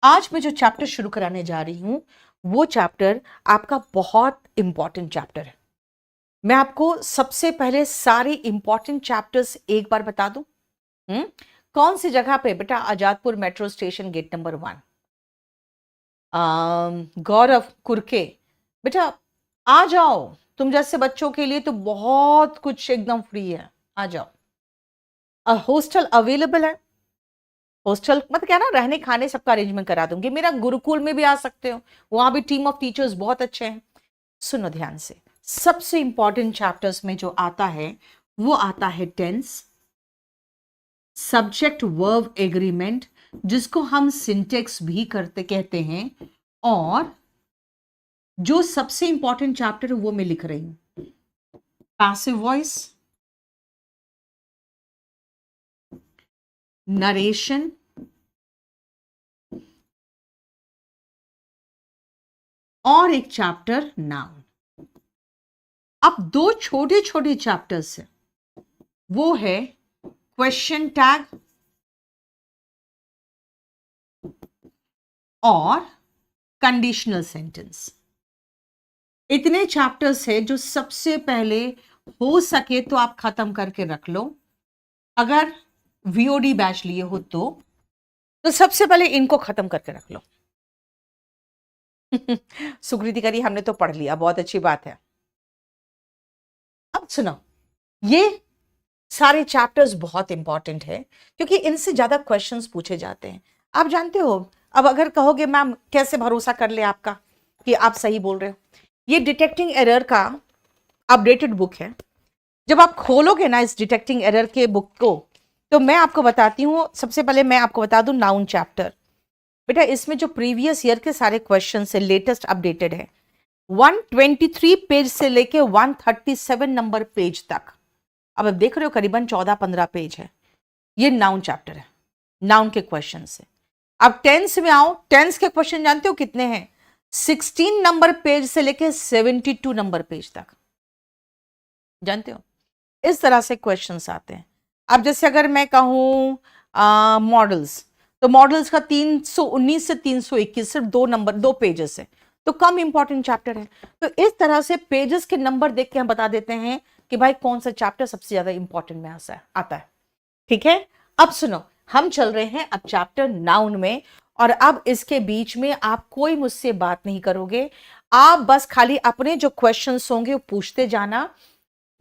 आज मैं जो चैप्टर शुरू कराने जा रही हूं वो चैप्टर आपका बहुत इंपॉर्टेंट चैप्टर है। मैं आपको सबसे पहले सारे इंपॉर्टेंट चैप्टर्स एक बार बता दूं। कौन सी जगह पे बेटा? Azadpur metro station, gate number 1। Gaurav Kurke, बेटा आ जाओ। तुम जैसे बच्चों के लिए तो बहुत कुछ एकदम फ्री है, आ जाओ। हॉस्टल अवेलेबल है। हॉस्टल मतलब क्या ना, रहने खाने सबका अरेंजमेंट करा दूंगी। मेरा गुरुकुल में भी आ सकते हो, वहां भी टीम ऑफ टीचर्स बहुत अच्छे हैं। सुनो ध्यान से, सबसे इंपॉर्टेंट चैप्टर्स में जो आता है वो आता है टेंस, सब्जेक्ट वर्ब एग्रीमेंट, जिसको हम सिंटेक्स भी कहते हैं, और जो सबसे इंपॉर्टेंट चैप्टर है वो मैं लिख रही हूं, पैसिव वॉइस, नरेशन, और एक चैप्टर नाउन। अब दो छोटे छोटे चैप्टर्स है, वो है क्वेश्चन टैग और कंडीशनल सेंटेंस। इतने चैप्टर्स है जो सबसे पहले हो सके तो आप खत्म करके रख लो। अगर वीओडी बैच लिए हो तो सबसे पहले इनको खत्म करके रख लो। सुकृति करी, हमने तो पढ़ लिया, बहुत अच्छी बात है। अब सुनो, ये सारे चैप्टर्स बहुत इंपॉर्टेंट है क्योंकि इनसे ज्यादा क्वेश्चंस पूछे जाते हैं। आप जानते हो, अब अगर कहोगे मैम कैसे भरोसा कर ले आपका कि आप सही बोल रहे हो, ये डिटेक्टिंग एरर का अपडेटेड बुक है। जब आप खोलोगे ना इस डिटेक्टिंग एरर के बुक को, तो मैं आपको बताती हूँ। सबसे पहले मैं आपको बता दूं नाउन चैप्टर। बेटा इसमें जो प्रीवियस ईयर के सारे क्वेश्चन है लेटेस्ट अपडेटेड है, 123 पेज से लेके 137 नंबर पेज तक। अब आप देख रहे हो करीबन 14-15 पेज है। ये नाउन चैप्टर है, नाउन के क्वेश्चन है। अब टेंस में आओ, टेंस के क्वेश्चन जानते हो कितने हैं? 16 नंबर पेज से लेके 72 नंबर पेज तक, जानते हो? इस तरह से क्वेश्चंस आते हैं। अब जैसे अगर मैं कहूं मॉडल्स, तो मॉडल्स का 319 से 321 सिर्फ दो पेजेस है, तो कम इंपॉर्टेंट चैप्टर है। तो इस तरह से पेजेस के नंबर देख के हम बता देते हैं कि भाई कौन सा चैप्टर सबसे ज्यादा इंपॉर्टेंट में आता है। ठीक है, अब सुनो, हम चल रहे हैं अब चैप्टर नाउन में। और अब इसके बीच में आप कोई मुझसे बात नहीं करोगे, आप बस खाली अपने जो क्वेश्चंस होंगे वो पूछते जाना।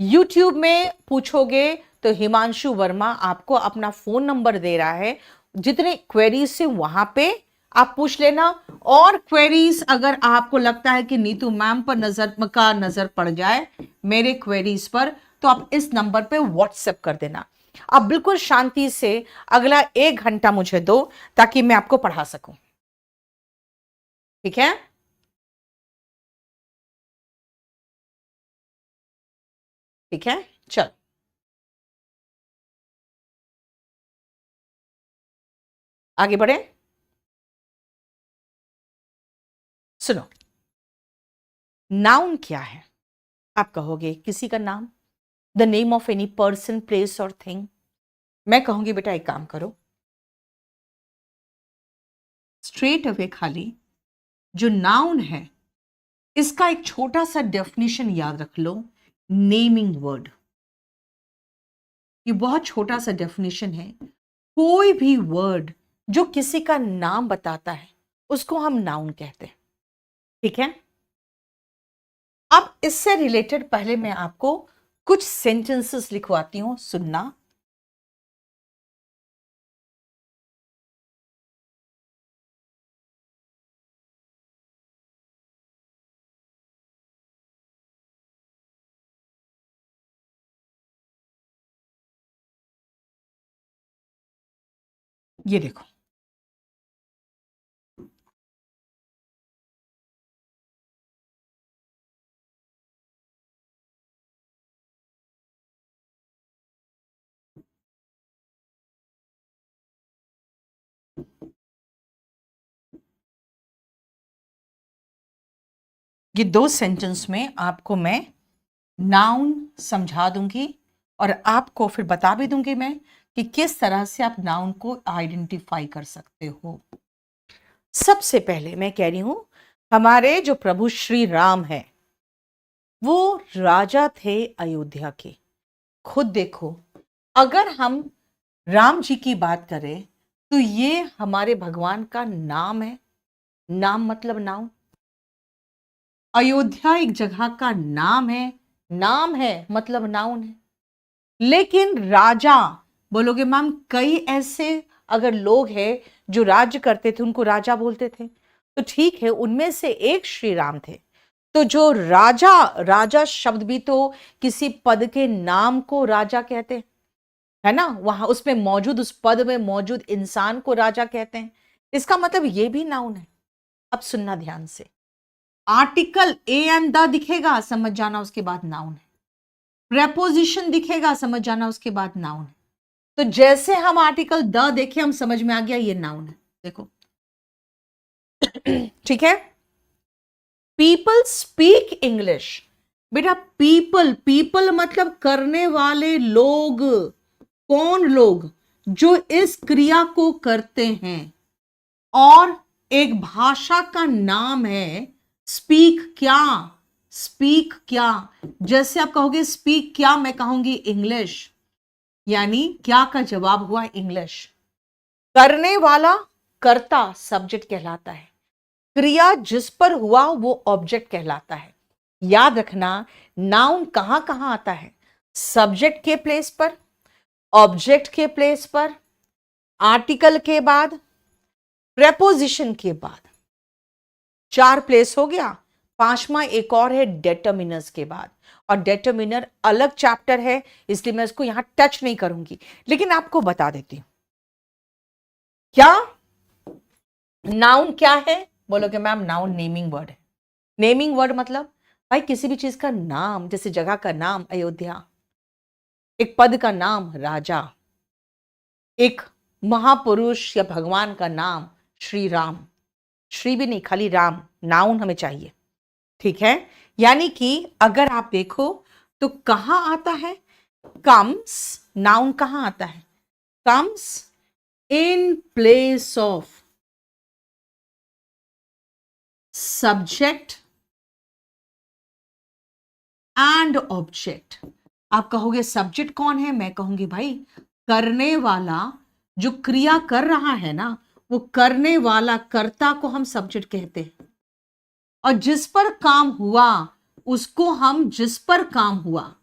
YouTube में पूछोगे तो हिमांशु वर्मा आपको अपना फोन नंबर दे रहा है, जितने क्वेरीज से वहां पे आप पूछ लेना। और क्वेरीज अगर आपको लगता है कि नीतू मैम पर नजर पड़ जाए मेरे क्वेरीज पर, तो आप इस नंबर पे व्हाट्सएप कर देना। आप बिल्कुल शांति से अगला 1 घंटा मुझे दो ताकि मैं आपको पढ़ा सकूं। ठीक है, ठीक है, चल आगे बढ़े। सुनो, नाउन क्या है? आप कहोगे किसी का नाम, the name of any person, place और थिंग। मैं कहूंगी बेटा एक काम करो, स्ट्रेट अवे खाली जो नाउन है इसका एक छोटा सा डेफिनेशन याद रख लो, नेमिंग वर्ड। ये बहुत छोटा सा डेफिनेशन है। कोई भी वर्ड जो किसी का नाम बताता है उसको हम नाउन कहते हैं। ठीक है, अब इससे रिलेटेड पहले मैं आपको कुछ सेंटेंसेस लिखवाती हूं, सुनना। ये देखो, ये दो सेंटेंस में आपको मैं नाउन समझा दूंगी और आपको फिर बता भी दूंगी मैं कि किस तरह से आप नाउन को आइडेंटिफाई कर सकते हो। सबसे पहले मैं कह रही हूं, हमारे जो प्रभु श्री राम है वो राजा थे अयोध्या के। खुद देखो, अगर हम राम जी की बात करें तो ये हमारे भगवान का नाम है। नाम मतलब नाउन। अयोध्या एक जगह का नाम है, नाम है मतलब नाउन है। लेकिन राजा बोलोगे मैम, कई ऐसे अगर लोग हैं जो राज्य करते थे उनको राजा बोलते थे, तो ठीक है, उनमें से एक श्री राम थे। तो जो राजा, राजा शब्द भी तो किसी पद के नाम को राजा कहते हैं, है ना। वहां उसमें मौजूद, उस पद में मौजूद इंसान को राजा कहते हैं। इसका मतलब ये भी नाउन है। अब सुनना ध्यान से, आर्टिकल ए एंड द दिखेगा, समझ जाना उसके बाद नाउन है। प्रेपोजिशन दिखेगा, समझ जाना उसके बाद नाउन है। तो जैसे हम आर्टिकल द देखे, हम समझ में आ गया ये नाउन है। देखो ठीक है। People speak English. बेटा पीपल, पीपल मतलब करने वाले लोग। कौन लोग? जो इस क्रिया को करते हैं। और एक भाषा का नाम है स्पीक। क्या? स्पीक क्या? जैसे आप कहोगे स्पीक क्या, मैं कहूंगी इंग्लिश, यानी क्या का जवाब हुआ इंग्लिश। करने वाला कर्ता सब्जेक्ट कहलाता है। क्रिया जिस पर हुआ वो ऑब्जेक्ट कहलाता है। याद रखना, नाउन कहां कहां आता है? सब्जेक्ट के प्लेस पर, ऑब्जेक्ट के प्लेस पर, आर्टिकल के बाद, प्रेपोजिशन के बाद। 4 प्लेस हो गया। 5वां एक और है डेटर्मिनर्स के बाद। और डेटर्मिनर अलग चैप्टर है, इसलिए मैं इसको यहां टच नहीं करूंगी, लेकिन आपको बता देती हूं क्या नाउन क्या है। बोलोगे मैम नाउन नेमिंग वर्ड है। नेमिंग वर्ड मतलब भाई किसी भी चीज का नाम, जैसे जगह का नाम अयोध्या, एक पद का नाम राजा, एक महापुरुष या भगवान का नाम श्री राम। श्री भी नहीं, खाली राम, नाउन हमें चाहिए। ठीक है। यानी कि अगर आप देखो तो कहां आता है? कम्स, नाउन कहां आता है? Comes in place of subject and object. आप कहोगे सब्जेक्ट कौन है? मैं कहूंगी भाई करने वाला, जो क्रिया कर रहा है ना, वो करने वाला, कर्ता को हम सब्जेक्ट कहते हैं। और जिस पर काम हुआ उसको हम, जिस पर काम हुआ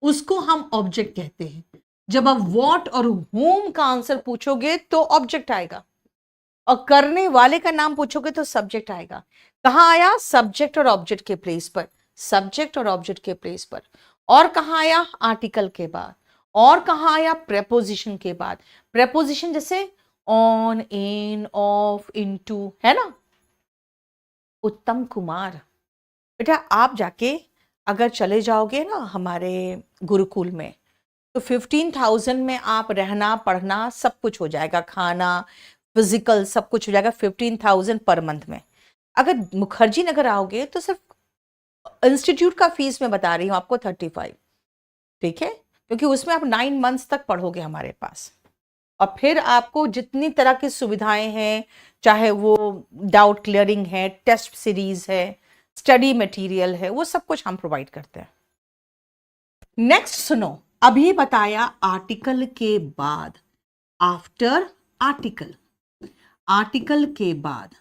उसको हम ऑब्जेक्ट कहते हैं। जब आप व्हाट और होम का आंसर पूछोगे तो ऑब्जेक्ट आएगा, और करने वाले का नाम पूछोगे तो सब्जेक्ट आएगा। कहां आया? सब्जेक्ट और ऑब्जेक्ट के प्लेस पर, सब्जेक्ट और ऑब्जेक्ट के प्लेस पर। और कहां आया? आर्टिकल के बाद। और कहां आया? प्रेपोजिशन के बाद। प्रेपोजिशन जैसे ऑन, इन, ऑफ, इनटू, है ना। उत्तम कुमार, बेटा आप जाके अगर चले जाओगे ना हमारे गुरुकुल में, तो 15,000 में आप रहना, पढ़ना सब कुछ हो जाएगा, खाना, फिजिकल सब कुछ हो जाएगा 15,000 पर मंथ में। अगर मुखर्जी नगर आओगे तो सिर्फ इंस्टीट्यूट का फीस मैं बता रही हूँ आपको 35। ठीक है, क्योंकि उसमें आप 9 मंथ्स तक पढ़ोगे हमारे पास। और फिर आपको जितनी तरह की सुविधाएं हैं, चाहे वो डाउट क्लियरिंग है, टेस्ट सीरीज है, स्टडी मटेरियल है, वो सब कुछ हम प्रोवाइड करते हैं। नेक्स्ट सुनो, अभी बताया आर्टिकल के बाद, आफ्टर आर्टिकल, आर्टिकल के बाद।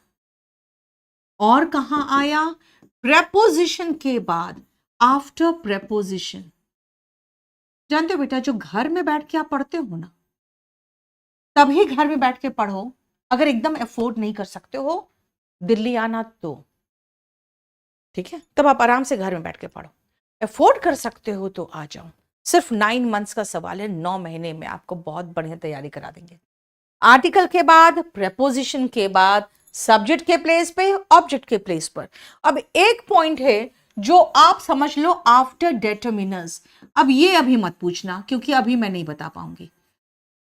और कहां आया? प्रेपोजिशन के बाद, आफ्टर प्रेपोजिशन। जानते हो बेटा, जो घर में बैठ के आप पढ़ते हो ना, तभी घर में बैठ के पढ़ो। अगर एकदम अफोर्ड नहीं कर सकते हो दिल्ली आना तो ठीक है, तब आप आराम से घर में बैठ के पढ़ो। अफोर्ड कर सकते हो तो आ जाओ। सिर्फ 9 मंथ्स का सवाल है, 9 महीने में आपको बहुत बढ़िया तैयारी करा देंगे। आर्टिकल के बाद, प्रेपोजिशन के बाद, सब्जेक्ट के प्लेस पे, ऑब्जेक्ट के प्लेस पर। अब एक पॉइंट है जो आप समझ लो, आफ्टर डेटर्मिनर्स। अब ये अभी मत पूछना, क्योंकि अभी मैं नहीं बता पाऊंगी।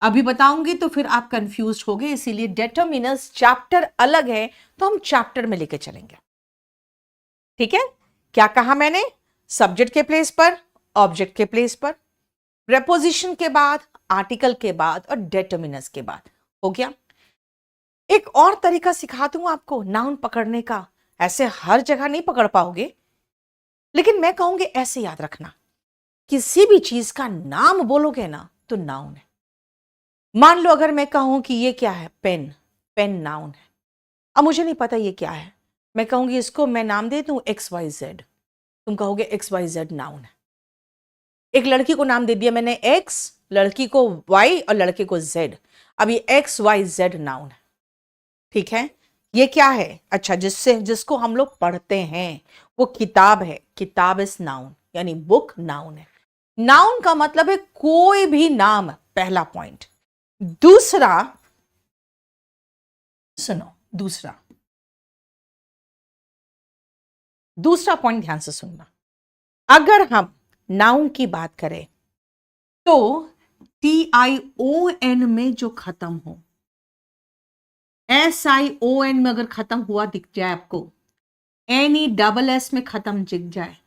अभी बताऊंगी तो फिर आप कंफ्यूज होगे, इसीलिए डेटर्मिनर्स चैप्टर अलग है, तो हम चैप्टर में लेके चलेंगे। ठीक है। क्या कहा मैंने? सब्जेक्ट के प्लेस पर, ऑब्जेक्ट के प्लेस पर। प्रेपोजिशन के बाद, आर्टिकल के बाद और डेटर्मिनस के बाद। हो गया। एक और तरीका सिखा दूं आपको नाउन पकड़ने का। ऐसे हर जगह नहीं पकड़ पाओगे, लेकिन मैं कहूंगी ऐसे याद रखना, किसी भी चीज का नाम बोलोगे ना तो नाउन है। मान लो अगर मैं कहूं कि ये क्या है, पेन, पेन नाउन है। अब मुझे नहीं पता ये क्या है, मैं कहूंगी इसको मैं नाम दे दूं XYZ, तुम कहोगे XYZ नाउन है। एक लड़की को नाम दे दिया मैंने X, लड़की को Y और लड़के को Z। अब ये XYZ नाउन है, ठीक है। ये क्या है, अच्छा जिसको हम लोग पढ़ते हैं वो किताब है, किताब इज नाउन, यानी बुक नाउन है। नाउन का मतलब है कोई भी नाम, पहला पॉइंट। दूसरा सुनो, दूसरा पॉइंट ध्यान से सुनना। अगर हम नाउन की बात करें तो TION में जो खत्म हो, SION में अगर खत्म हुआ दिख जाए आपको, NESS में खत्म दिख जाए,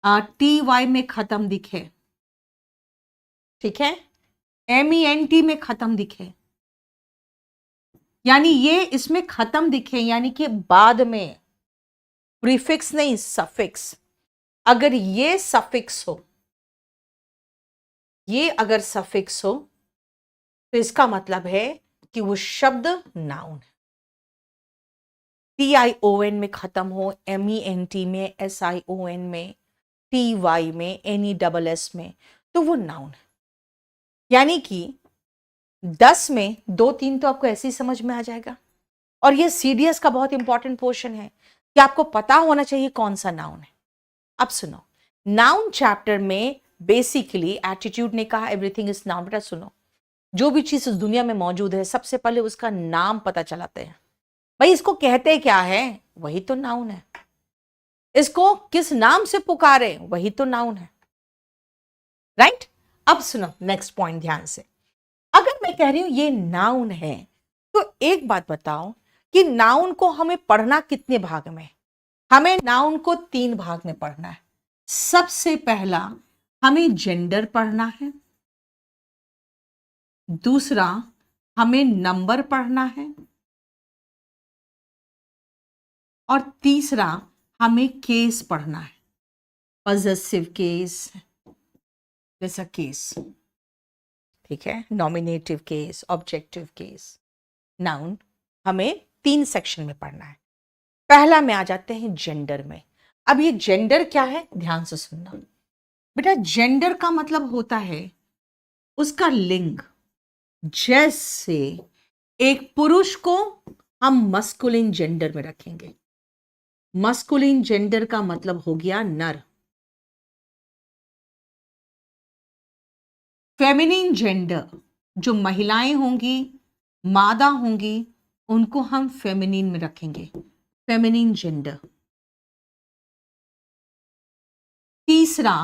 TY में खत्म दिखे, ठीक है, MENT में खत्म दिखे, यानी ये इसमें खत्म दिखे, यानी कि बाद में, प्रीफिक्स नहीं सफिक्स। अगर ये सफिक्स हो, ये अगर सफिक्स हो तो इसका मतलब है कि वो शब्द नाउन है। TION में खत्म हो, MENT में, SION में, TY में, NESS में, तो वो नाउन है। यानी कि 10 में 2-3 तो आपको ऐसे ही समझ में आ जाएगा। और ये CDS का बहुत इंपॉर्टेंट पोर्शन है कि आपको पता होना चाहिए कौन सा नाउन है। अब सुनो, नाउन चैप्टर में बेसिकली एटीट्यूड ने कहा एवरीथिंग इज नाउन। बेटा सुनो, जो भी चीज इस दुनिया में मौजूद है सबसे पहले उसका नाम पता चलाते हैं। भाई इसको कहते क्या है, वही तो नाउन है। इसको किस नाम से पुकारे, वही तो नाउन है, राइट। अब सुनो नेक्स्ट पॉइंट ध्यान से। अगर मैं कह रही हूं ये नाउन है, तो एक बात बताओ कि नाउन को हमें पढ़ना कितने भाग में? हमें नाउन को 3 भाग में पढ़ना है। सबसे पहला हमें जेंडर पढ़ना है, दूसरा हमें नंबर पढ़ना है, और तीसरा हमें केस पढ़ना है। पॉजेसिव केस जैसा केस, ठीक है, nominative case, objective case, noun हमें 3 सेक्शन में पढ़ना है। पहला में आ जाते हैं जेंडर में। अब ये जेंडर क्या है, ध्यान से सुनना बेटा। जेंडर का मतलब होता है उसका लिंग। जैसे एक पुरुष को हम मस्कुलिन जेंडर में रखेंगे, मस्कुलिन जेंडर का मतलब हो गया नर। फेमिनिन जेंडर, जो महिलाएं होंगी, मादा होंगी, उनको हम फेमिनिन में रखेंगे, फेमिनिन जेंडर। तीसरा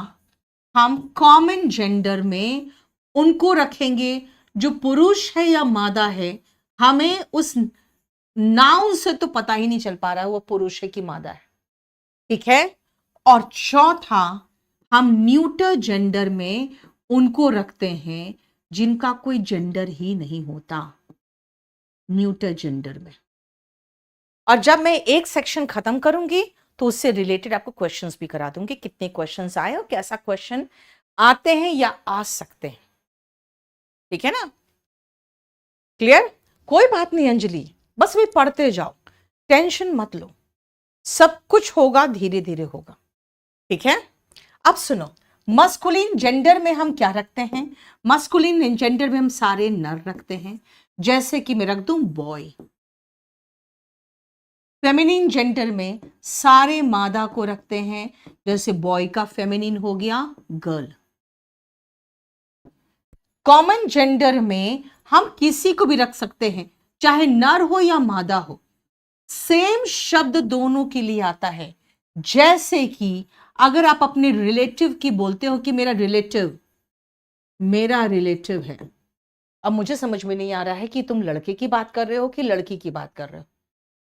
हम कॉमन जेंडर में उनको रखेंगे जो पुरुष है या मादा है, हमें उस नाउन से तो पता ही नहीं चल पा रहा है वो पुरुष है कि मादा है, ठीक है। और चौथा हम न्यूटर जेंडर में उनको रखते हैं जिनका कोई जेंडर ही नहीं होता, न्यूटर जेंडर में। और जब मैं एक सेक्शन खत्म करूंगी तो उससे रिलेटेड आपको क्वेश्चंस भी करा दूंगी, कितने क्वेश्चंस आए और कैसा क्वेश्चन आते हैं या आ सकते हैं, ठीक है ना। क्लियर? कोई बात नहीं अंजलि, बस भी पढ़ते जाओ, टेंशन मत लो, सब कुछ होगा, धीरे धीरे होगा, ठीक है। अब सुनो, मस्कुलिन जेंडर में हम क्या रखते हैं? मस्कुलिन जेंडर में हम सारे नर रखते हैं, जैसे कि मैं रख दूं बॉय। फेमिनिन जेंडर में सारे मादा को रखते हैं, जैसे बॉय का फेमिनिन हो गया गर्ल। कॉमन जेंडर में हम किसी को भी रख सकते हैं, चाहे नर हो या मादा हो, सेम शब्द दोनों के लिए आता है। जैसे कि अगर आप अपने रिलेटिव की बोलते हो कि मेरा रिलेटिव है, अब मुझे समझ में नहीं आ रहा है कि तुम लड़के की बात कर रहे हो कि लड़की की बात कर रहे हो,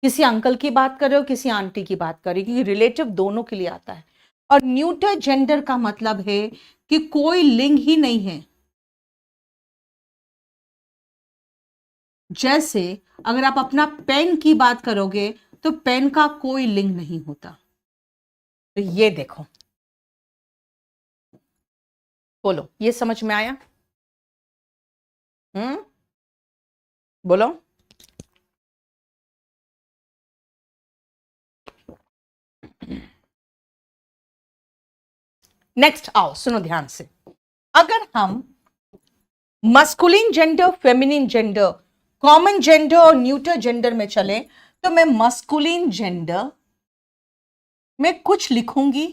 किसी अंकल की बात कर रहे हो, किसी आंटी की बात कर रहे हो, क्योंकि रिलेटिव दोनों के लिए आता है। और न्यूटर जेंडर का मतलब है कि कोई लिंग ही नहीं है। जैसे अगर आप अपना पेन की बात करोगे तो पेन का कोई लिंग नहीं होता। तो ये देखो, बोलो ये समझ में आया? बोलो। नेक्स्ट आओ, सुनो ध्यान से। अगर हम masculine gender, feminine gender, common gender और न्यूटर जेंडर में चले, तो मैं मस्कुलिन जेंडर में कुछ लिखूंगी,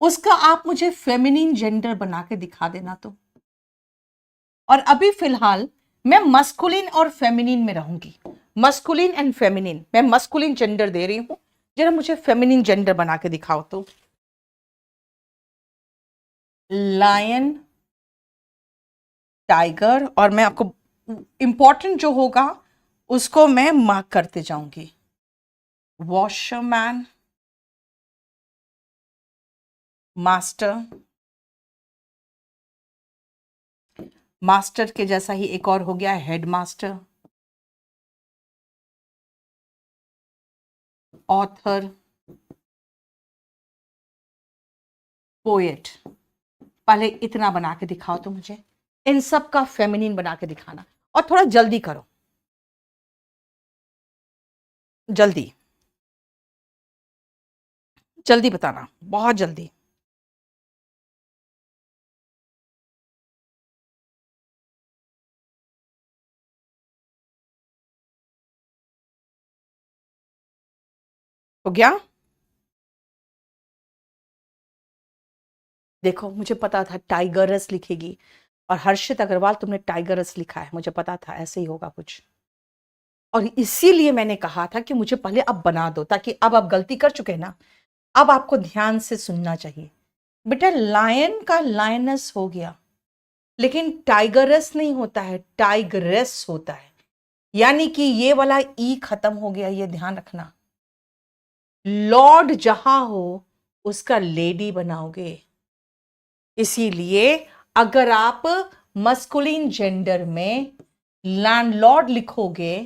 उसका आप मुझे फेमिनिन जेंडर बना के दिखा देना। तो और अभी फिलहाल मैं मस्कुलिन और फेमिनिन में रहूंगी। मस्कुलिन एंड फेमिनिन, मैं मस्कुलिन जेंडर दे रही हूं, जरा मुझे फेमिनिन जेंडर बना के दिखाओ। तो लायन, टाइगर, और मैं आपको इंपॉर्टेंट जो होगा उसको मैं मार्क करते जाऊंगी। वॉशरमैन, मास्टर, मास्टर के जैसा ही एक और हो गया हेडमास्टर, ऑथर, पोएट। पहले इतना बना के दिखाओ तो मुझे, इन सब का फेमिनिन बना के दिखाना, और थोड़ा जल्दी करो, जल्दी जल्दी बताना, बहुत जल्दी। हो गया? देखो मुझे पता था टाइगरस लिखेगी, और हर्षित अग्रवाल तुमने टाइगरस लिखा है, मुझे पता था ऐसे ही होगा कुछ, और इसीलिए मैंने कहा था कि मुझे पहले अब बना दो, ताकि अब आप गलती कर चुके ना, अब आपको ध्यान से सुनना चाहिए। बेटा लायन का लायनस हो गया, लेकिन टाइगरस नहीं होता है, टाइगरेस होता है, यानी कि ये वाला ई खत्म हो गया, ये ध्यान रखना। लॉर्ड जहां हो उसका लेडी बनाओगे, इसीलिए अगर आप मस्कुलिन जेंडर में लैंडलॉर्ड लिखोगे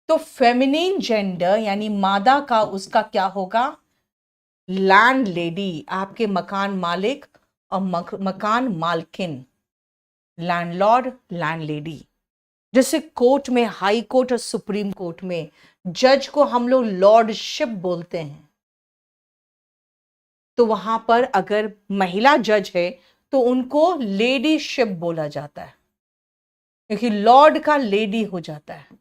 तो फेमिनिन जेंडर यानी मादा का उसका क्या होगा? लैंड लेडी, आपके मकान मालिक और मकान मालकिन, लैंडलॉर्ड, लैंडलेडी। जैसे कोर्ट में, हाई कोर्ट और सुप्रीम कोर्ट में जज को हम लोग लॉर्डशिप बोलते हैं, तो वहां पर अगर महिला जज है तो उनको लेडीशिप बोला जाता है, क्योंकि लॉर्ड का लेडी हो जाता है।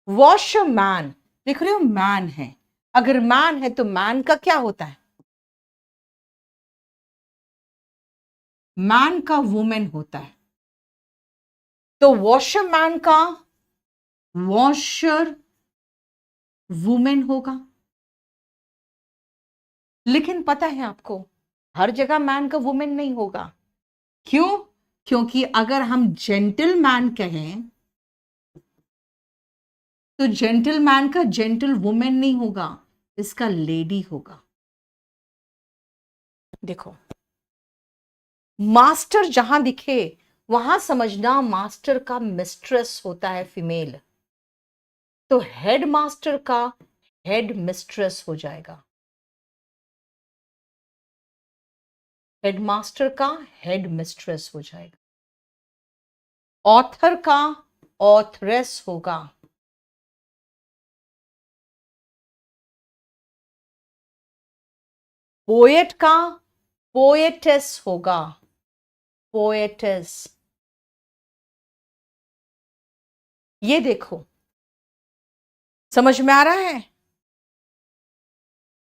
वॉशरमैन, देख रहे हो मैन है, अगर मैन है तो मैन का क्या होता है? मैन का वुमेन होता है, तो वॉशरमैन का वॉशर वुमेन होगा। लेकिन पता है आपको, हर जगह मैन का वुमेन नहीं होगा। क्यों? क्योंकि अगर हम जेंटलमैन कहें तो जेंटलमैन का जेंटल वुमेन नहीं होगा, इसका लेडी होगा। देखो मास्टर जहां दिखे वहां समझना मास्टर का मिस्ट्रेस होता है फीमेल, तो हेड मास्टर का हेड मिस्ट्रेस हो जाएगा, हेडमास्टर का हेड मिस्ट्रेस हो जाएगा, ऑथर का ऑथरेस होगा, पोएट का पोएटेस होगा, पोएटेस। ये देखो समझ में आ रहा है?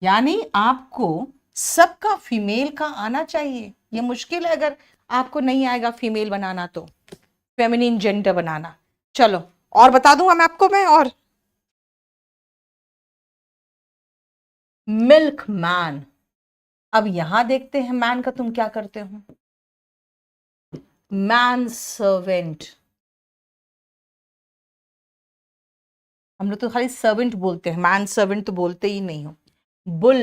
यानी आपको सबका फीमेल का आना चाहिए, ये मुश्किल है अगर आपको नहीं आएगा फीमेल बनाना, तो फेमिनिन जेंडर बनाना। चलो और बता दूंगा मैं आपको, मैं और मिल्क मैन। अब यहां देखते हैं मैन का तुम क्या करते हो। मैन सर्वेंट, हम लोग तो खाली सर्वेंट बोलते हैं, मैन सर्वेंट तो बोलते ही नहीं हो। बुल,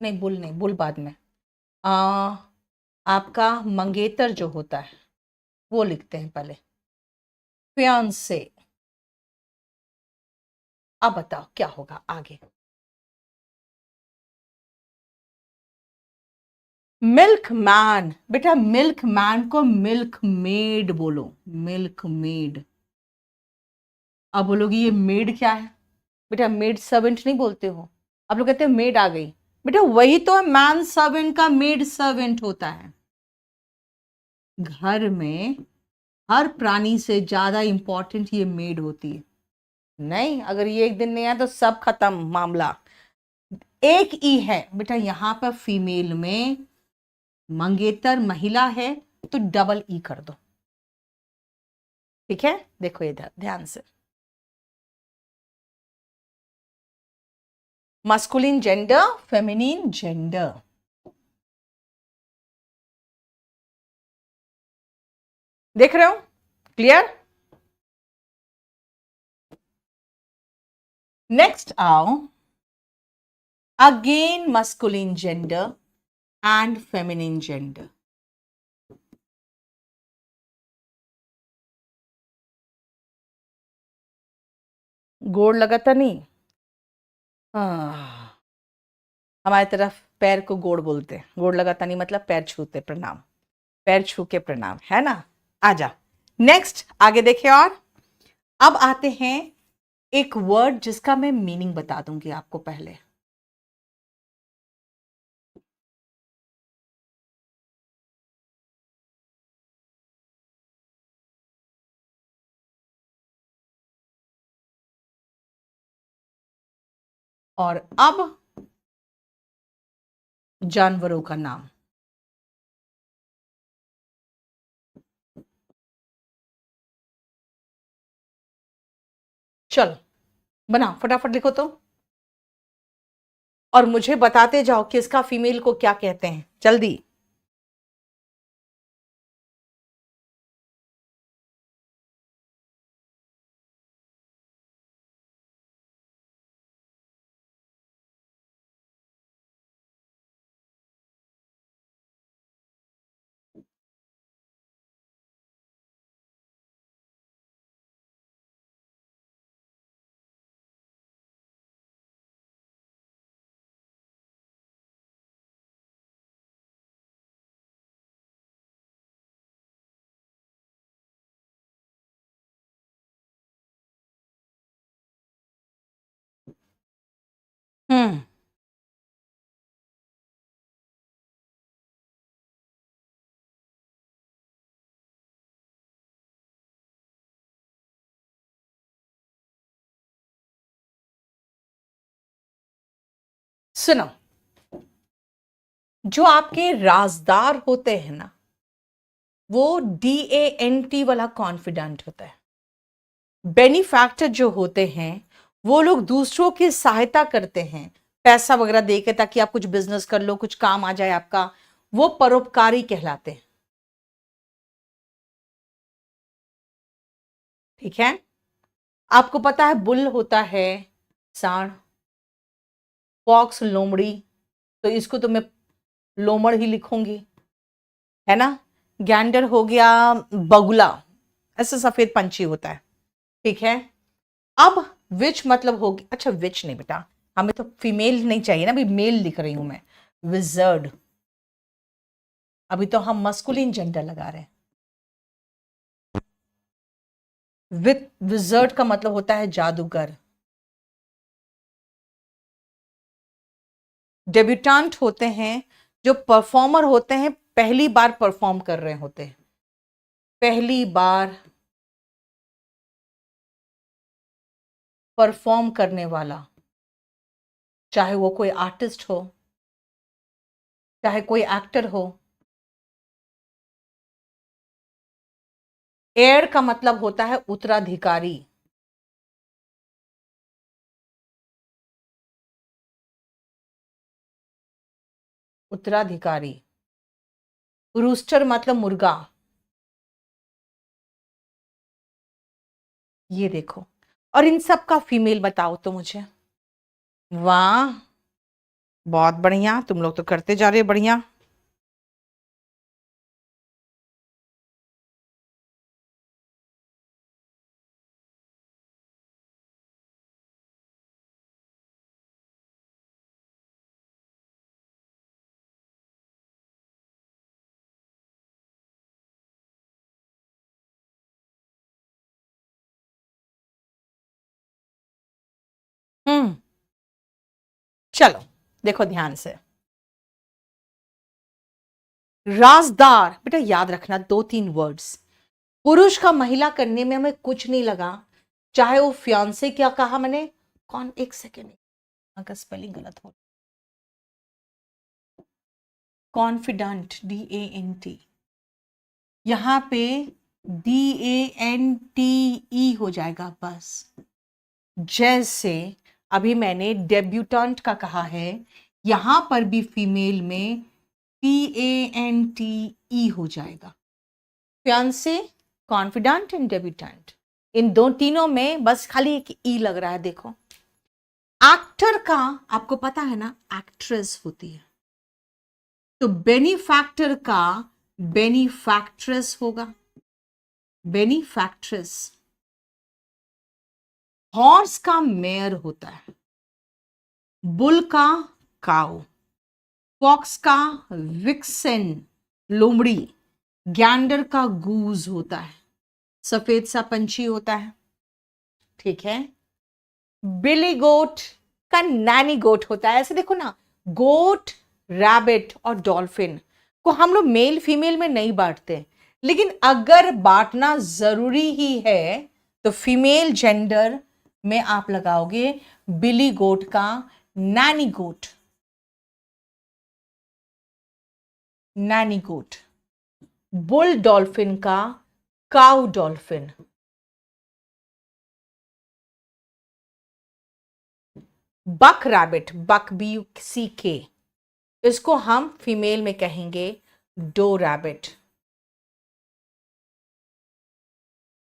नहीं बुल नहीं, बुल बाद में। आ, आपका मंगेतर जो होता है वो लिखते हैं पहले, फियांसे। अब बताओ क्या होगा आगे। मिल्क मैन, बेटा मिल्क मैन को मिल्क मेड बोलो, मिल्क मेड। अब बोलोगी ये मेड क्या है, बेटा मेड सर्वेंट नहीं बोलते हो, आप लोग कहते हैं मेड आ गई, बेटा वही तो है, मैन सर्वेंट का मेड सर्वेंट होता है। घर में हर प्राणी से ज्यादा इंपॉर्टेंट ये मेड होती है। नहीं, अगर ये एक दिन नहीं आया तो सब खत्म मामला। एक ई है बेटा यहां पर, फीमेल में मंगेतर महिला है तो डबल ई कर दो, ठीक है। देखो इधर ध्यान से, मस्कुलिन जेंडर, फेमिनिन जेंडर। देख रहे हो, क्लियर। नेक्स्ट आओ, again masculine gender and feminine gender. गोड़ लगाता नहीं, हाँ, हमारी तरफ पैर को गोड़ बोलते हैं, गोड़ लगाता नहीं मतलब पैर छूते प्रणाम, पैर छू के प्रणाम, है ना। आजा नेक्स्ट आगे देखें। और अब आते हैं एक वर्ड जिसका मैं मीनिंग बता दूंगी आपको पहले। और अब जानवरों का नाम। चल बना फटाफट लिखो तो, और मुझे बताते जाओ कि इसका फीमेल को क्या कहते हैं, जल्दी। हम्म, सुनो, जो आपके राजदार होते हैं ना, वो DANT वाला कॉन्फिडेंट होता है। बेनिफैक्टर जो होते हैं वो लोग दूसरों की सहायता करते हैं, पैसा वगैरह देके, ताकि आप कुछ बिजनेस कर लो, कुछ काम आ जाए आपका, वो परोपकारी कहलाते हैं, ठीक है। आपको पता है बुल होता है सांड, फॉक्स लोमड़ी, तो इसको तो मैं लोमड़ ही लिखूंगी, है ना। गैंडर हो गया बगुला, ऐसे सफेद पंछी होता है, ठीक है। अब विच मतलब होगी, अच्छा विच नहीं बेटा, हमें तो फीमेल नहीं चाहिए ना, अभी मेल लिख रही हूं मैं, विजर्ड। अभी तो हम मस्कुलिन जेंडर लगा रहे हैं। विथ विजर्ड का मतलब होता है जादूगर। डेब्यूटांट होते हैं जो परफॉर्मर होते हैं, पहली बार परफॉर्म कर रहे होते हैं, पहली बार परफॉर्म करने वाला, चाहे वो कोई आर्टिस्ट हो, चाहे कोई एक्टर हो। एयर का मतलब होता है उत्तराधिकारी, उत्तराधिकारी। रूस्टर मतलब मुर्गा, ये देखो। और इन सब का फीमेल बताओ तो मुझे। वाह, बहुत बढ़िया, तुम लोग तो करते जा रहे हो बढ़िया। हम्म, चलो देखो ध्यान से। राजदार, बेटा याद रखना, 2-3 वर्ड्स। पुरुष का महिला करने में हमें कुछ नहीं लगा, चाहे वो फियांसे, क्या कहा मैंने, कौन, एक सेकेंड, का स्पेलिंग गलत हो, कॉन्फिडेंट, DANT, यहां पे DANTE हो जाएगा बस। जैसे अभी मैंने डेब्यूटेंट का कहा है, यहां पर भी फीमेल में PANTE हो जाएगा। फियांसे, कॉन्फिडेंट एंड डेब्यूटेंट, इन दो तीनों में बस खाली एक ई लग रहा है। देखो एक्टर का आपको पता है ना, एक्ट्रेस होती है, तो बेनिफैक्टर का बेनिफैक्ट्रेस होगा, बेनिफैक्ट्रेस। हॉर्स का मेयर होता है, बुल का काउ, फॉक्स का विक्सेन लोमड़ी, गैंडर का गूज होता है, सफेद सा पंछी होता है, ठीक है। बिली गोट का नैनी गोट होता है। ऐसे देखो ना, गोट, रैबिट और डॉल्फिन को हम लोग मेल फीमेल में नहीं बांटते, लेकिन अगर बांटना जरूरी ही है तो फीमेल जेंडर में आप लगाओगे बिली गोट का नैनी गोट, नैनी गोट, बुल डॉल्फिन का काउ डॉल्फिन, बक रैबिट, बक BUCK, इसको हम फीमेल में कहेंगे डो रैबिट।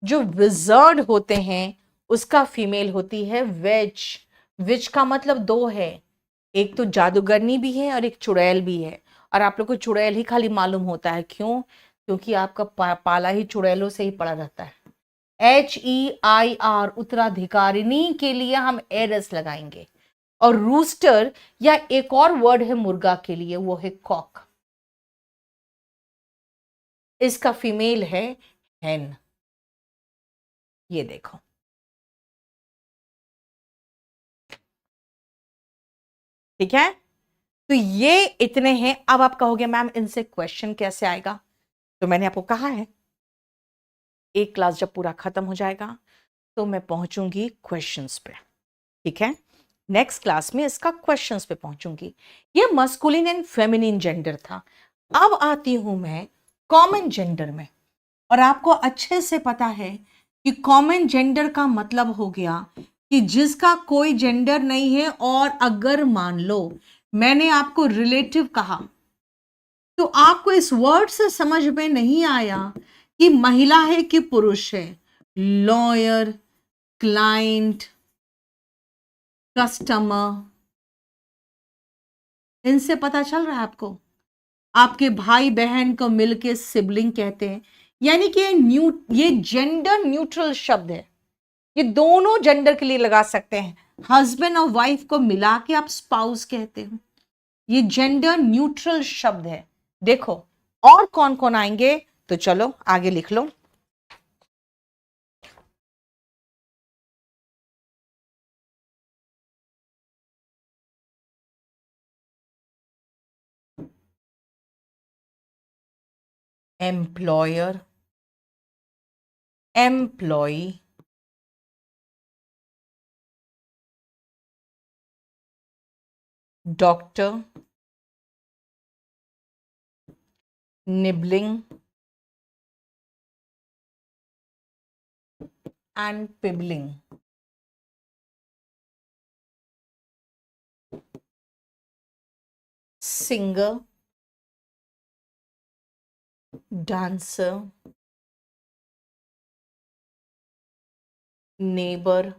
जो विजर्ड होते हैं उसका फीमेल होती है वेज। विच का मतलब दो है, एक तो जादूगरनी भी है और एक चुड़ैल भी है। और आप लोग को चुड़ैल ही खाली मालूम होता है, क्यों? क्योंकि आपका पाला ही चुड़ैलों से ही पड़ा रहता है। HEIR, उत्तराधिकारिणी के लिए हम एरस लगाएंगे। और रूस्टर, या एक और वर्ड है मुर्गा के लिए, वो है कॉक, इसका फीमेल है हेन। ये देखो, ठीक है। तो ये इतने हैं। अब आप कहोगे मैम इनसे क्वेश्चन कैसे आएगा? तो मैंने आपको कहा है, एक क्लास जब पूरा खत्म हो जाएगा तो मैं पहुंचूंगी क्वेश्चंस पे, ठीक है। नेक्स्ट क्लास में इसका क्वेश्चंस पे पहुंचूंगी। ये मस्कुलिन एंड फेमिनिन जेंडर था। अब आती हूं मैं कॉमन जेंडर में। और आपको अच्छे से पता है कि कॉमन जेंडर का मतलब हो गया कि जिसका कोई जेंडर नहीं है, और अगर मान लो मैंने आपको रिलेटिव कहा तो आपको इस वर्ड से समझ में नहीं आया कि महिला है कि पुरुष है। लॉयर, क्लाइंट, कस्टमर, इनसे पता चल रहा है आपको। आपके भाई बहन को मिलके सिबलिंग कहते हैं। यानी कि ये जेंडर न्यूट्रल शब्द है, ये दोनों जेंडर के लिए लगा सकते हैं। हस्बैंड और वाइफ को मिला के आप स्पाउस कहते हो। ये जेंडर न्यूट्रल शब्द है। देखो और कौन कौन आएंगे, तो चलो आगे लिख लो। Employer, employ, doctor, nibling and pibling, singer, dancer, neighbour,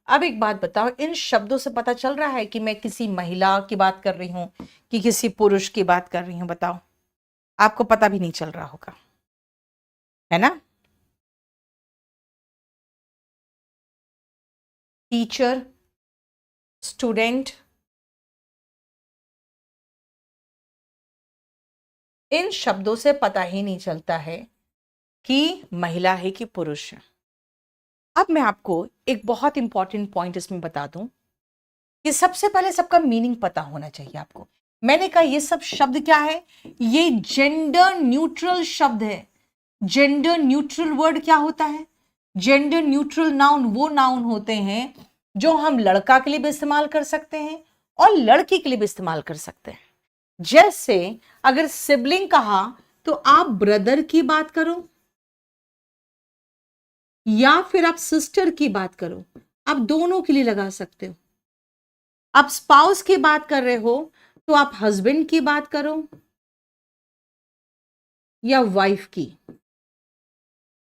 अब एक बात बताओ, इन शब्दों से पता चल रहा है कि मैं किसी महिला की बात कर रही हूं कि किसी पुरुष की बात कर रही हूं? बताओ, आपको पता भी नहीं चल रहा होगा, है ना? टीचर, स्टूडेंट, इन शब्दों से पता ही नहीं चलता है कि महिला है कि पुरुष है। अब मैं आपको एक बहुत इंपॉर्टेंट पॉइंट इसमें बता दूं कि सबसे पहले सबका मीनिंग पता होना चाहिए आपको। मैंने कहा ये सब शब्द क्या है? ये जेंडर न्यूट्रल शब्द है। जेंडर न्यूट्रल वर्ड क्या होता है? जेंडर न्यूट्रल नाउन वो नाउन होते हैं जो हम लड़का के लिए भी इस्तेमाल कर सकते हैं और लड़की के लिए भी इस्तेमाल कर सकते हैं। जैसे अगर सिबलिंग कहा तो आप ब्रदर की बात करो या फिर आप सिस्टर की बात करो, आप दोनों के लिए लगा सकते हो। आप स्पाउस की बात कर रहे हो तो आप हस्बैंड की बात करो या वाइफ की,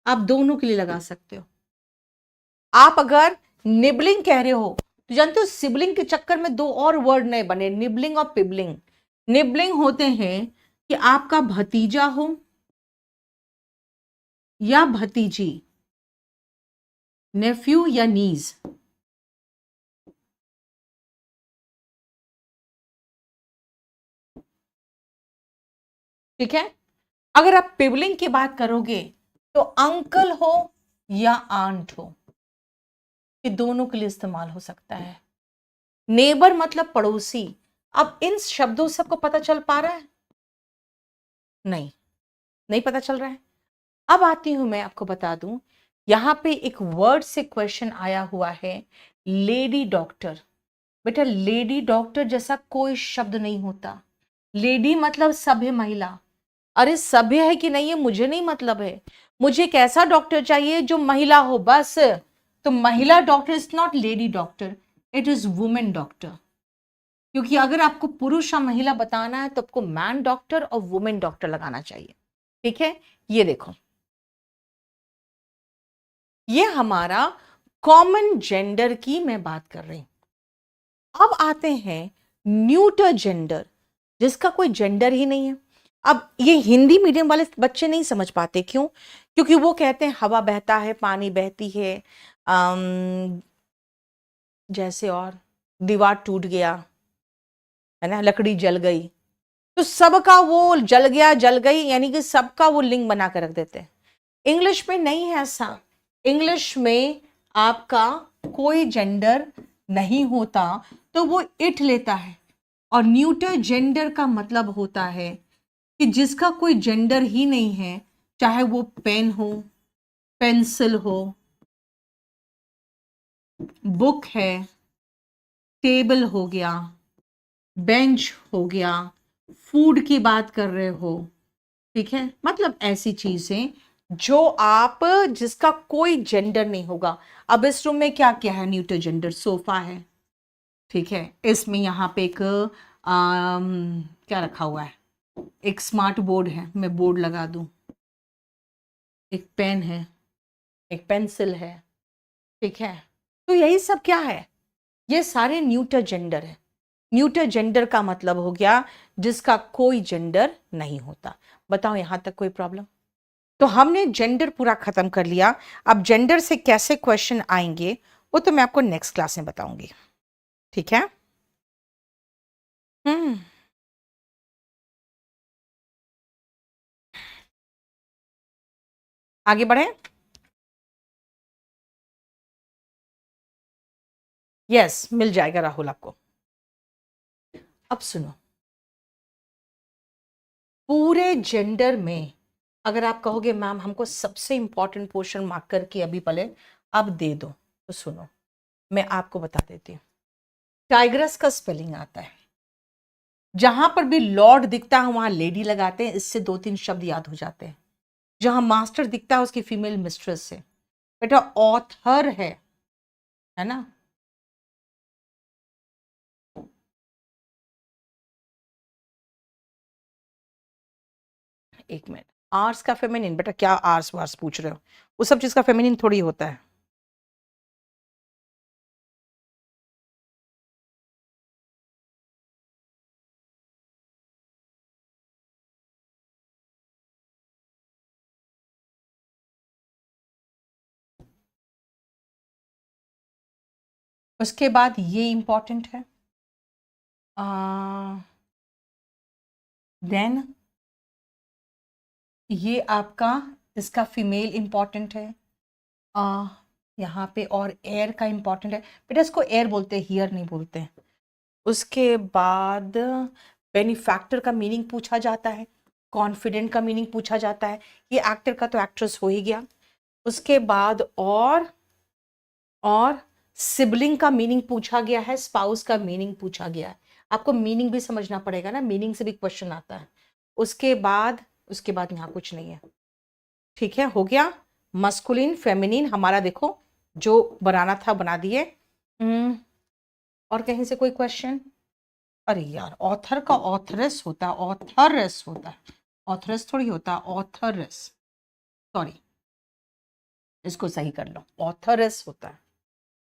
आप दोनों के लिए लगा सकते हो। आप अगर निबलिंग कह रहे हो तो जानते हो सिबलिंग के चक्कर में दो और वर्ड नए बने, निबलिंग और पिबलिंग। निबलिंग होते हैं कि आपका भतीजा हो या भतीजी, नेफ्यू या नीज। ठीक है। अगर आप पिबलिंग की बात करोगे तो अंकल हो या आंट हो, ये दोनों के लिए इस्तेमाल हो सकता है। नेबर मतलब पड़ोसी। अब इन शब्दों से आपको पता चल पा रहा है? नहीं, नहीं पता चल रहा है। अब आती हूं, मैं आपको बता दूं, यहां पे एक वर्ड से क्वेश्चन आया हुआ है, लेडी डॉक्टर। बेटा लेडी डॉक्टर जैसा कोई शब्द नहीं होता। लेडी मतलब सभ्य महिला। अरे सभ्य है कि नहीं है मुझे नहीं मतलब है, मुझे एक ऐसा डॉक्टर चाहिए जो महिला हो बस। तो महिला doctor is not lady doctor, it is women doctor. क्योंकि अगर आपको पुरुष और महिला बताना है तो आपको मैन डॉक्टर और वुमेन डॉक्टर लगाना चाहिए। ठीक है, ये देखो, ये हमारा कॉमन जेंडर की मैं बात कर रही हूं। अब आते हैं न्यूटर जेंडर, जिसका कोई जेंडर ही नहीं है। अब ये हिंदी मीडियम वाले बच्चे नहीं समझ पाते, क्यों? क्योंकि वो कहते हैं हवा बहता है, पानी बहती है, जैसे और दीवार टूट गया, है ना, लकड़ी जल गई, तो सबका वो जल गया जल गई यानी कि सबका वो लिंग बना कर रख देते हैं। इंग्लिश में नहीं है ऐसा। इंग्लिश में आपका कोई जेंडर नहीं होता, तो वो इट लेता है। और न्यूटर जेंडर का मतलब होता है कि जिसका कोई जेंडर ही नहीं है, चाहे वो पेन हो, पेंसिल हो, बुक है, टेबल हो गया, बेंच हो गया, फूड की बात कर रहे हो, ठीक है, मतलब ऐसी चीजें जो आप, जिसका कोई जेंडर नहीं होगा। अब इस रूम में क्या क्या है? न्यूटर जेंडर, सोफा है, ठीक है, इसमें यहाँ पे एक क्या रखा हुआ है, एक स्मार्ट बोर्ड है, मैं बोर्ड लगा दूं, एक पेन है, एक पेंसिल है, ठीक है। तो यही सब क्या है? ये सारे न्यूटर जेंडर है। न्यूटर जेंडर का मतलब हो गया जिसका कोई जेंडर नहीं होता। बताओ यहां तक कोई प्रॉब्लम? तो हमने जेंडर पूरा खत्म कर लिया। अब जेंडर से कैसे क्वेश्चन आएंगे वो तो मैं आपको नेक्स्ट क्लास में बताऊंगी, ठीक है? हम्म। आगे बढ़े। यस, मिल जाएगा राहुल आपको। अब सुनो, पूरे जेंडर में अगर आप कहोगे मैम हमको सबसे इंपॉर्टेंट पोर्शन मार्क करके अभी पहले अब दे दो, तो सुनो मैं आपको बता देती हूँ। टाइग्रस का स्पेलिंग आता है, जहां पर भी लॉर्ड दिखता है वहां लेडी लगाते हैं, इससे दो तीन शब्द याद हो जाते हैं। जहां मास्टर दिखता है उसकी फीमेल मिस्ट्रेस से। बेटा ऑथर है ना? एक मिनट, आर्स का फेमिनिन? बेटा क्या आर्स वार्स पूछ रहे हो? वो सब चीज का फेमिनिन थोड़ी होता है। उसके बाद ये इंपॉर्टेंट है, देन ये आपका इसका फीमेल इंपॉर्टेंट है, यहाँ पे और एयर का इंपॉर्टेंट है, बेटा इसको एयर बोलते हैं, हियर नहीं बोलते हैं। उसके बाद बेनिफैक्टर का मीनिंग पूछा जाता है, कॉन्फिडेंट का मीनिंग पूछा जाता है, ये एक्टर का तो एक्ट्रेस हो ही गया। उसके बाद और सिबलिंग का मीनिंग पूछा गया है, स्पाउस का मीनिंग पूछा गया है। आपको मीनिंग भी समझना पड़ेगा ना, मीनिंग से भी क्वेश्चन आता है। उसके बाद यहाँ कुछ नहीं है, ठीक है, हो गया। मस्कुलिन फेमिनिन हमारा देखो जो बनाना था बना दिए। और कहीं से कोई क्वेश्चन? अरे यार, ऑथर का ऑथरेस होता है, ऑथरेस होता है, ऑथरेस थोड़ी होता है, ऑथरेस, सॉरी इसको सही कर लो, ऑथरेस होता है,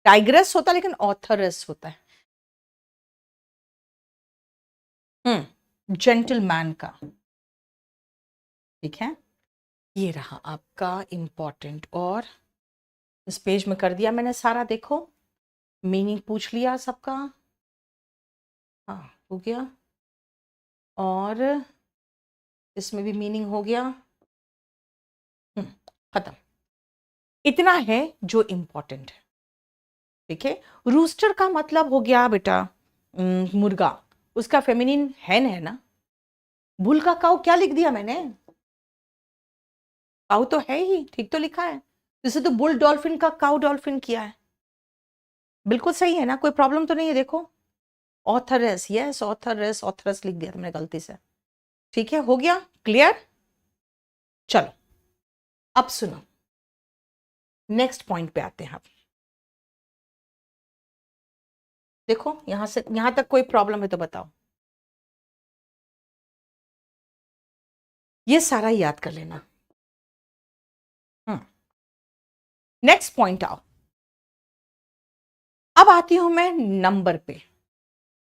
टाइग्रेस होता है लेकिन ऑथरेस होता है। जेंटलमैन का, ठीक है। ये रहा आपका इंपॉर्टेंट, और इस पेज में कर दिया मैंने सारा, देखो मीनिंग पूछ लिया सबका, हाँ हो गया, और इसमें भी मीनिंग हो गया, खत्म। इतना है जो इंपॉर्टेंट है, ठीक है। रूस्टर का मतलब हो गया बेटा मुर्गा, उसका फेमिनिन हैन है ना। बुल का काऊ क्या लिख दिया मैंने? काऊ तो है ही, ठीक तो लिखा है, जैसे तो बुल डॉल्फिन का काऊ डॉल्फिन किया है, बिल्कुल सही है ना, कोई प्रॉब्लम तो नहीं है। देखो ऑथरेस, यस ऑथरेस, ऑथरेस लिख दिया तुमने गलती से, ठीक है, हो गया क्लियर। चलो अब सुनो, नेक्स्ट पॉइंट पे आते हैं आप। देखो यहां से यहां तक कोई प्रॉब्लम है तो बताओ, ये सारा याद कर लेना। नेक्स्ट पॉइंट आओ, अब आती हूं मैं नंबर पे।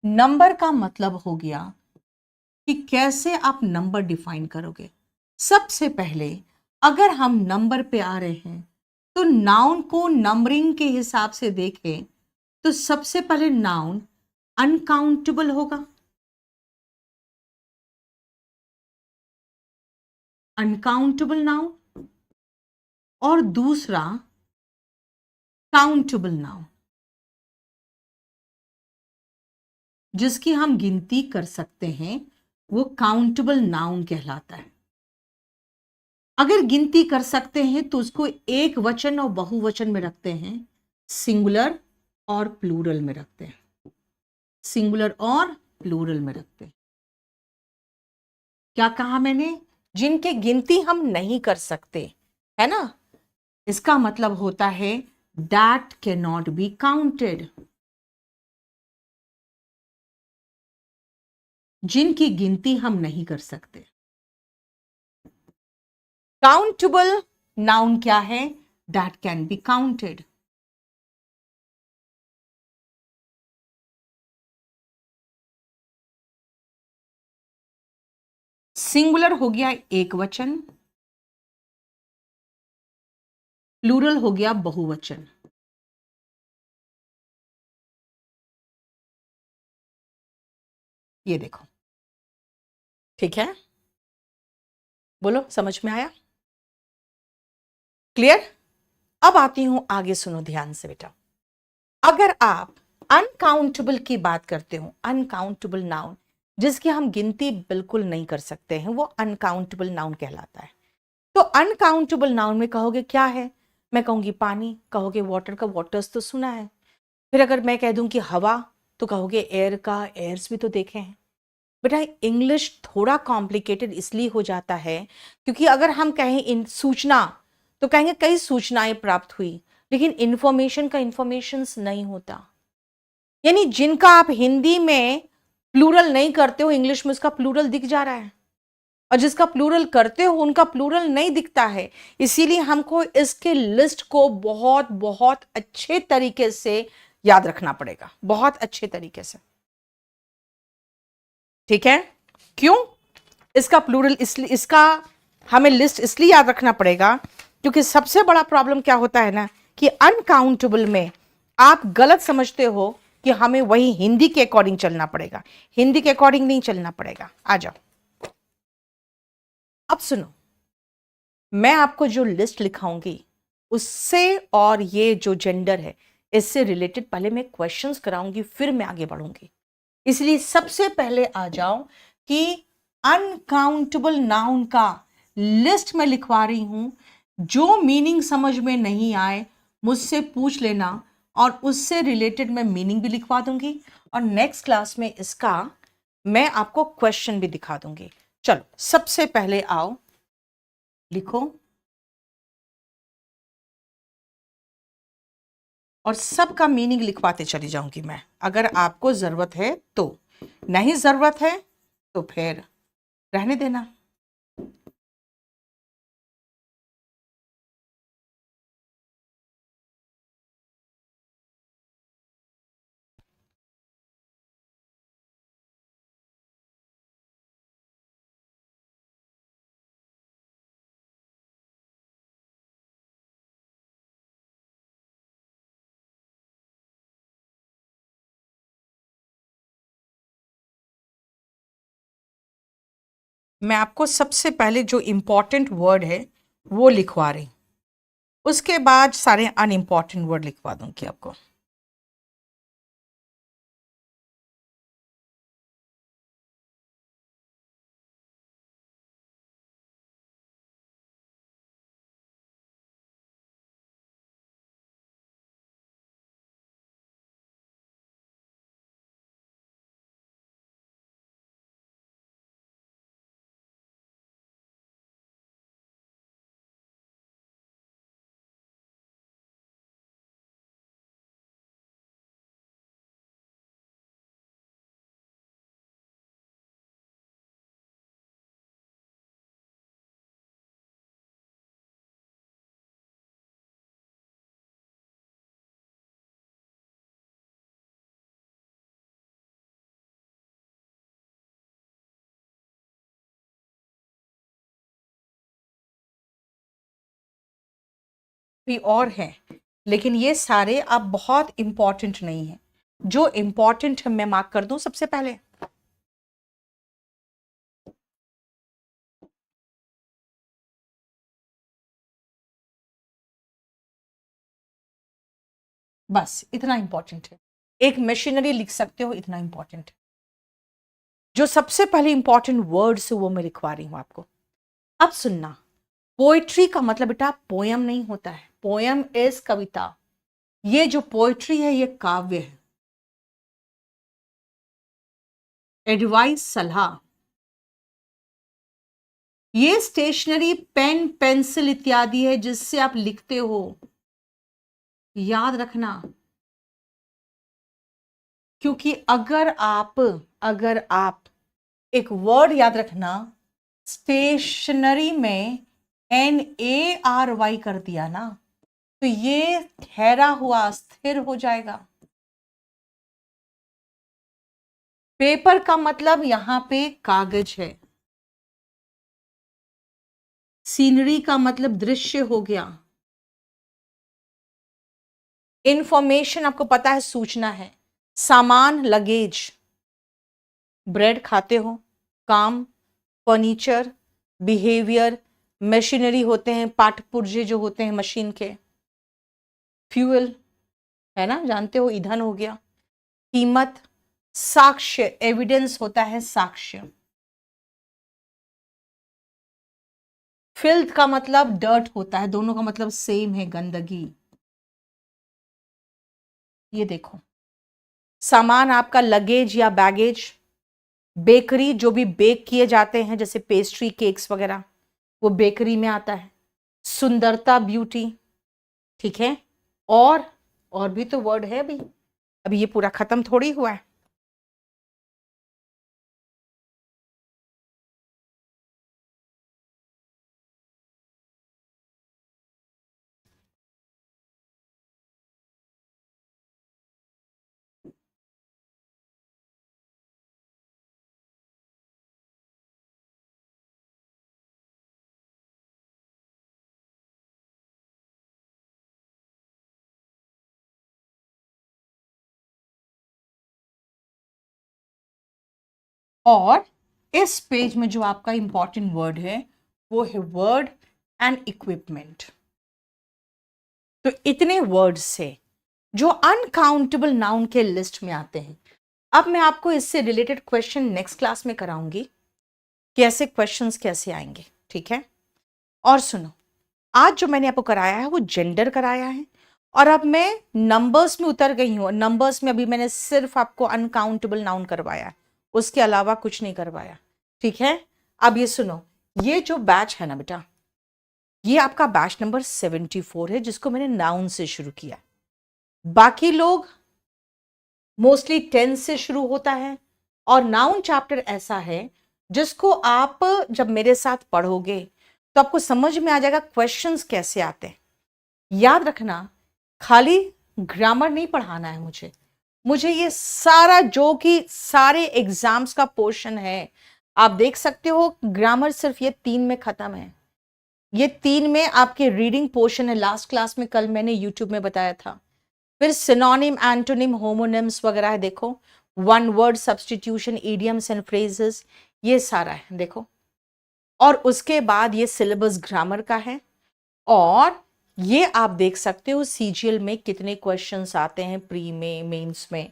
नंबर का मतलब हो गया कि कैसे आप नंबर डिफाइन करोगे। सबसे पहले अगर हम नंबर पे आ रहे हैं तो नाउन को नंबरिंग के हिसाब से देखें तो सबसे पहले नाउन अनकाउंटेबल होगा, अनकाउंटेबल नाउन, और दूसरा काउंटेबल नाउन, जिसकी हम गिनती कर सकते हैं, वो काउंटेबल नाउन कहलाता है। अगर गिनती कर सकते हैं तो उसको एक वचन और बहुवचन में रखते हैं, सिंगुलर और प्लूरल में रखते हैं, सिंगुलर और प्लूरल में रखते हैं। क्या कहा मैंने? जिनके गिनती हम नहीं कर सकते, है ना, इसका मतलब होता है that can not be counted, जिनकी गिनती हम नहीं कर सकते। काउंटेबल नाउन क्या है? That can be counted. Singular हो गया एक वचन, प्लूरल हो गया बहुवचन। ये देखो, ठीक है, बोलो समझ में आया? क्लियर? अब आती हूं आगे, सुनो ध्यान से बेटा। अगर आप अनकाउंटेबल की बात करते हो, अनकाउंटेबल नाउन जिसकी हम गिनती बिल्कुल नहीं कर सकते हैं, वो अनकाउंटेबल नाउन कहलाता है। तो अनकाउंटेबल नाउन में कहोगे क्या है? मैं कहूंगी पानी, कहोगे वाटर का, वाटर्स तो सुना है। फिर अगर मैं कह दूं कि हवा, तो कहोगे एयर का, एयर्स भी तो देखे हैं। बेटा इंग्लिश थोड़ा कॉम्प्लिकेटेड इसलिए हो जाता है क्योंकि अगर हम कहें इन सूचना, तो कहेंगे कई सूचनाएं प्राप्त हुई, लेकिन इंफॉर्मेशन का इंफॉर्मेशन नहीं होता। यानी जिनका आप हिंदी में प्लूरल नहीं करते हो, इंग्लिश में उसका प्लूरल दिख जा रहा है, और जिसका प्लूरल करते हो उनका प्लूरल नहीं दिखता है। इसीलिए हमको इसके लिस्ट को बहुत बहुत अच्छे तरीके से याद रखना पड़ेगा, बहुत अच्छे तरीके से, ठीक है। क्यों? इसका प्लूरल इसलिए, इसका हमें लिस्ट इसलिए याद रखना पड़ेगा क्योंकि सबसे बड़ा प्रॉब्लम क्या होता है ना, कि अनकाउंटेबल में आप गलत समझते हो कि हमें वही हिंदी के अकॉर्डिंग चलना पड़ेगा। हिंदी के अकॉर्डिंग नहीं चलना पड़ेगा। आ जाओ, अब सुनो, मैं आपको जो लिस्ट लिखाऊंगी उससे, और ये जो जेंडर है इससे रिलेटेड पहले मैं क्वेश्चंस कराऊंगी, फिर मैं आगे बढ़ूंगी। इसलिए सबसे पहले आ जाओ कि अनकाउंटेबल नाउन का लिस्ट मैं लिखवा रही हूं। जो मीनिंग समझ में नहीं आए मुझसे पूछ लेना, और उससे रिलेटेड मैं मीनिंग भी लिखवा दूंगी, और नेक्स्ट क्लास में इसका मैं आपको क्वेश्चन भी दिखा दूंगी। चलो सबसे पहले आओ, लिखो, और सबका मीनिंग लिखवाते चली जाऊंगी मैं, अगर आपको जरूरत है तो। नहीं जरूरत है तो फिर रहने देना। मैं आपको सबसे पहले जो इंपॉर्टेंट वर्ड है वो लिखवा रही, उसके बाद सारे अनइम्पॉर्टेंट वर्ड लिखवा दूंगी आपको। भी और हैं, लेकिन ये सारे अब बहुत इंपॉर्टेंट नहीं है। जो इंपॉर्टेंट है मैं मार्क कर दूं सबसे पहले। बस इतना इंपॉर्टेंट है, एक मशीनरी लिख सकते हो, इतना इंपॉर्टेंट है। जो सबसे पहले इंपॉर्टेंट वर्ड्स वो मैं लिखवा रही हूं आपको। अब सुनना, पोएट्री का मतलब बेटा पोयम नहीं होता है। पोयम इज कविता। ये जो पोएट्री है ये काव्य है। एडवाइस, सलाह, ये स्टेशनरी पेन पेंसिल इत्यादि है जिससे आप लिखते हो। याद रखना, क्योंकि अगर आप एक वर्ड याद रखना, स्टेशनरी में NARY कर दिया ना, तो ये ठहरा हुआ स्थिर हो जाएगा। पेपर का मतलब यहां पे कागज है। सीनरी का मतलब दृश्य हो गया। इंफॉर्मेशन आपको पता है सूचना है। सामान लगेज, ब्रेड खाते हो, काम, फर्नीचर, बिहेवियर, मशीनरी होते हैं, पाठपुर्जे जो होते हैं मशीन के, फ्यूल है ना, जानते हो, ईंधन हो गया, कीमत, साक्ष्य, एविडेंस होता है साक्ष्य। फिल्थ का मतलब डर्ट होता है, दोनों का मतलब सेम है, गंदगी। ये देखो, सामान आपका लगेज या बैगेज, बेकरी जो भी बेक किए जाते हैं जैसे पेस्ट्री, केक्स वगैरह, वो बेकरी में आता है। सुंदरता, ब्यूटी, ठीक है। और और भी तो वर्ड है अभी, अभी ये पूरा खत्म थोड़ी हुआ है। और इस पेज में जो आपका इंपॉर्टेंट वर्ड है वो है वर्ड एंड इक्विपमेंट। तो इतने वर्ड से जो अनकाउंटेबल नाउन के लिस्ट में आते हैं, अब मैं आपको इससे रिलेटेड क्वेश्चन नेक्स्ट क्लास में कराऊंगी कि ऐसे क्वेश्चंस कैसे आएंगे, ठीक है। और सुनो, आज जो मैंने आपको कराया है वो जेंडर कराया है, और अब मैं नंबर्स में उतर गई हूं। नंबर्स में अभी मैंने सिर्फ आपको अनकाउंटेबल नाउन करवाया है, उसके अलावा कुछ नहीं करवाया, ठीक है। अब ये सुनो, ये जो बैच है ना बेटा, ये आपका बैच नंबर 74 है, जिसको मैंने नाउन से शुरू किया। बाकी लोग मोस्टली 10 से शुरू होता है, और नाउन चैप्टर ऐसा है जिसको आप जब मेरे साथ पढ़ोगे तो आपको समझ में आ जाएगा क्वेश्चंस कैसे आते हैं। याद रखना, खाली ग्रामर नहीं पढ़ाना है मुझे ये सारा जो कि सारे एग्जाम्स का पोर्शन है, आप देख सकते हो ग्रामर सिर्फ ये 3 में खत्म है। ये 3 में आपके रीडिंग पोर्शन है, लास्ट क्लास में कल मैंने यूट्यूब में बताया था। फिर सिनोनिम, एंटोनिम, होमोनिम्स वगैरह है, देखो one word substitution, idioms and phrases, ये सारा है देखो। और उसके बाद ये सिलेबस ग्रामर का है, और ये आप देख सकते हो सीजीएल में कितने क्वेश्चंस आते हैं, प्री में, मेंस में।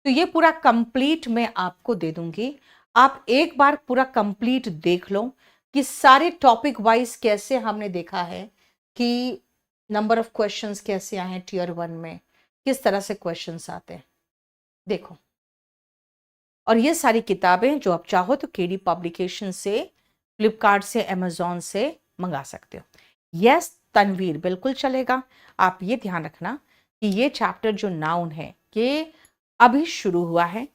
तो ये पूरा कंप्लीट मैं आपको दे दूंगी। आप एक बार पूरा कंप्लीट देख लो कि सारे टॉपिक वाइज कैसे हमने देखा है कि नंबर ऑफ क्वेश्चंस कैसे आए हैं टीयर 1 में, किस तरह से क्वेश्चंस आते हैं, देखो। और ये सारी किताबें जो आप चाहो तो केडी पब्लिकेशन से, फ्लिपकार्ट से, अमेजोन से मंगा सकते हो। यस तनवीर, बिल्कुल चलेगा। आप ये ध्यान रखना कि ये चैप्टर जो नाउन है ये अभी शुरू हुआ है।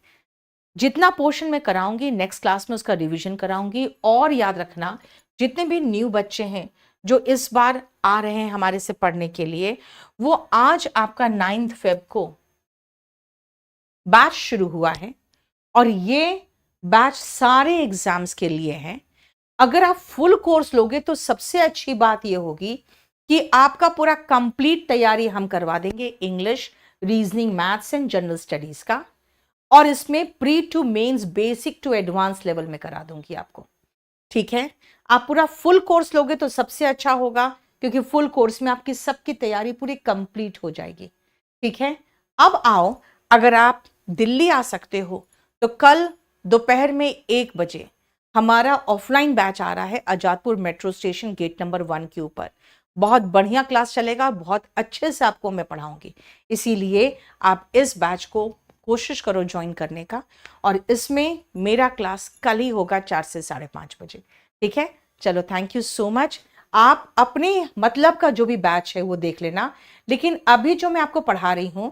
जितना पोर्शन मैं कराऊंगी नेक्स्ट क्लास में उसका रिवीजन कराऊंगी। और याद रखना, जितने भी न्यू बच्चे हैं जो इस बार आ रहे हैं हमारे से पढ़ने के लिए, वो आज आपका 9 फेब को बैच शुरू हुआ है, और ये बैच सारे एग्जाम्स के लिए है। अगर आप फुल कोर्स लोगे तो सबसे अच्छी बात यह होगी कि आपका पूरा कंप्लीट तैयारी हम करवा देंगे, English, reasoning, maths and general studies का। और इसमें pre to mains, basic to advance level में करा दूंगी आपको, ठीक है। आप पूरा फुल कोर्स लोगे तो सबसे अच्छा होगा, क्योंकि फुल कोर्स में आपकी सबकी तैयारी पूरी कंप्लीट हो जाएगी, ठीक है। अब आओ, अगर आप दिल्ली आ सकते हो तो कल दोपहर में 1 बजे हमारा ऑफलाइन बैच आ रहा है Azadpur metro station gate number 1 के ऊपर। बहुत बढ़िया क्लास चलेगा, बहुत अच्छे से आपको मैं पढ़ाऊंगी, इसीलिए आप इस बैच को कोशिश करो ज्वाइन करने का। और इसमें मेरा क्लास कल ही होगा 4 से 5:30 बजे, ठीक है। चलो, थैंक यू सो मच। आप अपने मतलब का जो भी बैच है वो देख लेना, लेकिन अभी जो मैं आपको पढ़ा रही हूं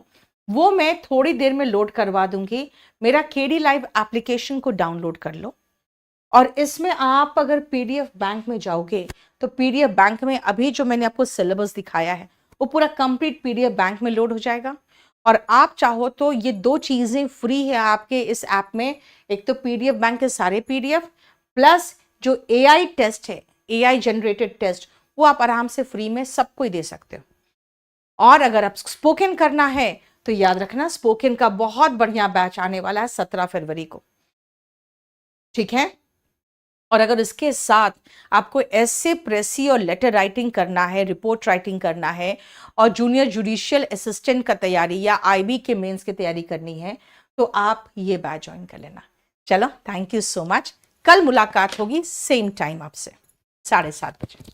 वो मैं थोड़ी देर में लोड करवा दूंगी। मेरा केडी लाइव एप्लीकेशन को डाउनलोड कर लो, और इसमें आप अगर पीडीएफ बैंक में जाओगे तो पीडीएफ बैंक में अभी जो मैंने आपको सिलेबस दिखाया है वो पूरा कंप्लीट पीडीएफ बैंक में लोड हो जाएगा। और आप चाहो तो ये 2 चीजें फ्री है आपके इस ऐप में, एक तो पीडीएफ बैंक के सारे पीडीएफ, प्लस जो एआई टेस्ट है, एआई जनरेटेड टेस्ट, वो आप आराम से फ्री में सबको ही दे सकते हो। और अगर आप स्पोकन करना है तो याद रखना, स्पोकन का बहुत बढ़िया बैच आने वाला है 17 फरवरी को, ठीक है। और अगर इसके साथ आपको एसे, प्रेसी और लेटर राइटिंग करना है, रिपोर्ट राइटिंग करना है, और जूनियर जुडिशियल असिस्टेंट का तैयारी या आईबी के मेंस की तैयारी करनी है, तो आप ये बैच ज्वाइन कर लेना। चलो, थैंक यू सो मच। कल मुलाकात होगी सेम टाइम आपसे 7:30 बजे।